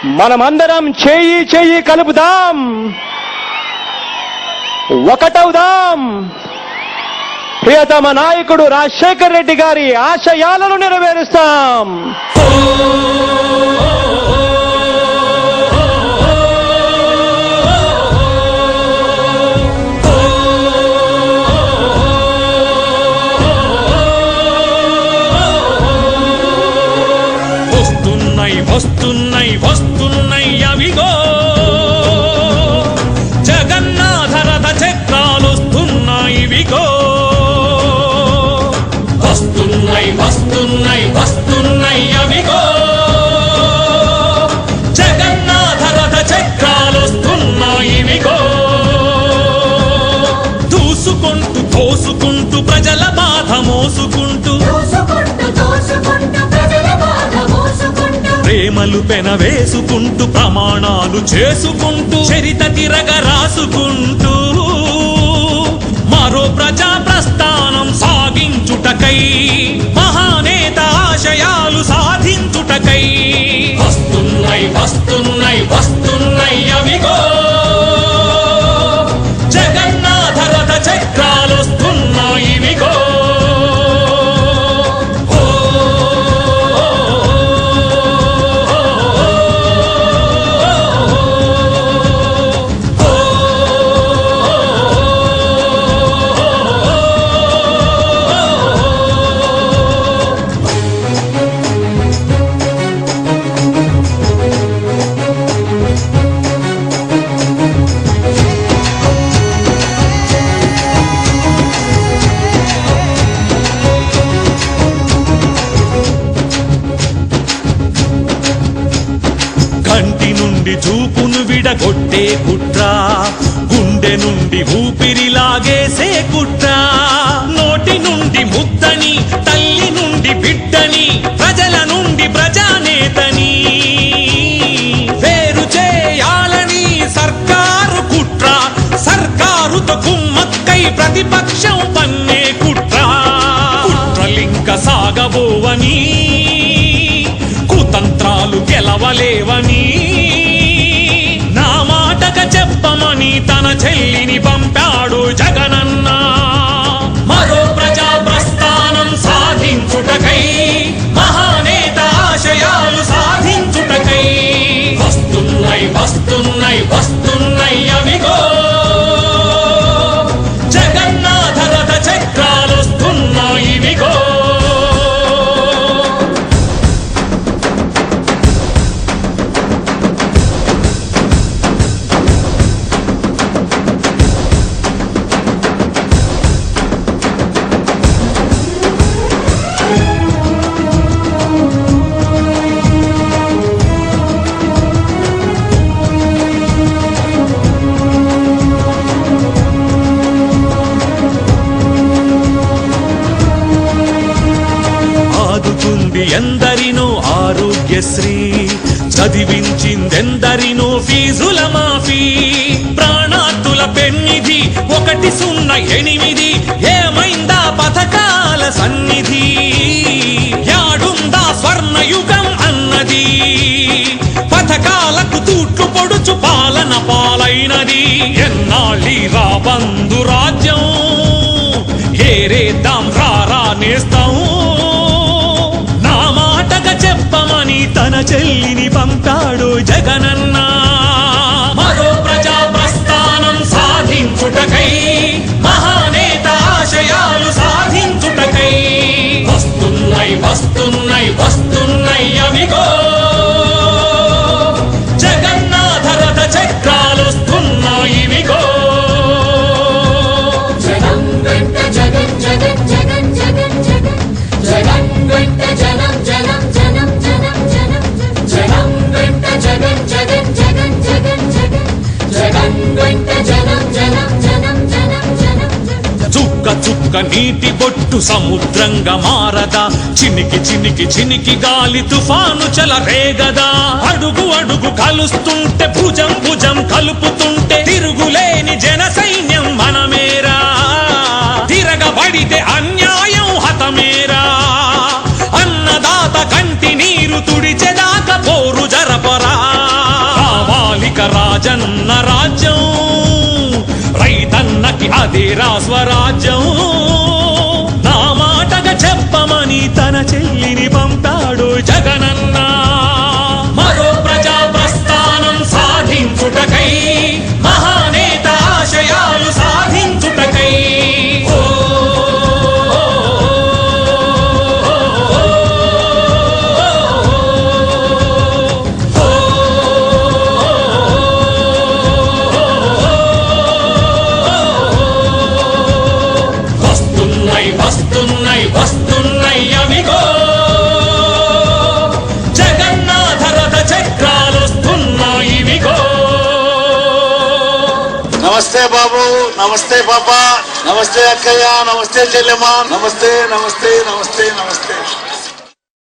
మనమందరం చేయి చేయి కలుపుదాం, ఒకటవుదాం. ప్రియతమ నాయకుడు రాజశేఖర్ రెడ్డి గారి ఆశయాలను నెరవేరుస్తాం. వస్తున్నాయి వస్తున్నాయి అవిగో జగన్నాథ రథ చక్రాలొస్తున్నాయి విగో. వస్తున్నాయి వస్తున్నాయి వస్తున్నాయి అవిగో జగన్నాథ రథ చక్రాలొస్తున్నాయి విగో. దూసుకుంటూ తోసుకుంటూ ప్రజల బాధ మోసుకుంటూ ప్రేమలు పెనవేసుకుంటూ ప్రమాణాలు చేసుకుంటూ చరిత తిరగ రాసుకుంటూ మరో ప్రజా ప్రస్థానం సాగించుటకై మహానేత ఆశయాలు సాధించుటకై వస్తున్నాయి వస్తున్నాయి వస్తున్నాయి అవిగో జగన్నాథ రథ చక్రాలొస్తున్నాయి విగో. కంటి నుండి చూపును విడగొట్టే కుట్ర, గుండె నుండి ఊపిరి లాగేసే కుట్ర, నోటి నుండి ముద్దని తల్లి నుండి బిడ్డని ప్రజల నుండి ప్రజానేతని వేరు చేయాలని సర్కారు కుట్ర, సర్కారుతో కుమ్మక్కై ప్రతిపక్షం పన్నే కుట్ర. కుట్రలింక సాగబోవని కుతంత్రాలు గెలవలేవని నా మాటక చెప్పమని తన చెల్లిని పంపాడు జగనన్న. మరో ప్రజా ప్రస్థానం సాధించుటకై మహానేత ఆశయాలు సాధించుటకై వస్తున్నాయి వస్తున్నాయి వస్తున్నాయి అవిగో జగన్నాథ రథ చక్రాలొస్తున్నాయి విగో. ఎందరినో ఆరోగ్యశ్రీ, చదివించిందెందరినో ఫీజుల మాఫీ, ప్రాణాతుల పెన్నిధి 108 ఏమైందా పథకాల సన్నిధి, యాడుందా స్వర్ణయుగం అన్నది, పథకాలకు తూట్లు పొడుచు పాలన పాలైనది. ఎన్నాళ్ళి రాబందు రాజ్యం ఏరేద్దాం రారా నేస్తాం, చెప్పమని తన చెల్లిని పంపాడు జగనన్న. మరో ప్రజా ప్రస్థానం సాధించుటకై మహానేత ఆశయాలు సాధించుటకై వస్తున్నాయి వస్తున్నాయి వస్తున్నాయి అవిగో జగన్నాథ రథ చక్రాలొస్తున్నాయి విగో. జగన్ వెంట జగన్ జగన్ జగన్ జగన్ జగన్ జగన్ వెంట జనం జనం జనం జనం జనం జగన్ వెంట జగన్ జగన్ జగన్ జగన్ జగన్ జగన్ వెంట జనం జనం జనం జనం జనం. చుక్క చుక్క నీటి బొట్టు సముద్రంగా మారదా, చినికి చినికి చినికి గాలి తుఫాను చెలరేగదా, అడుగు అడుగు కలుస్తుంటే భుజం భుజం కలుపుతుంటే తిరుగులేని జన సైన్యం మనమేరా, తిరగబడితే అన్యాయం హతమేరా, అన్నదాత కంటి నీరు తుడిచెదాక పోరు జరపరా. రాజ్యం, రైతన్నకి అదేరా స్వరాజ్యం. నా మాటగా చెప్పమని తన చెల్లిని పంపాడు జగనన్న. మరో ప్రజా ప్రస్థానం సాధించుటకై, మహానేత ఆశయాలు సాధించుటకై. వస్తున్నాయి వస్తున్నాయి అవిగో, జగన్నాథ రథ చక్రాలు వస్తున్నాయి ఇవిగో. నమస్తే బాబు, నమస్తే పాప, నమస్తే అక్కయ్య, నమస్తే చెల్లెమ్మ, నమస్తే నమస్తే నమస్తే నమస్తే.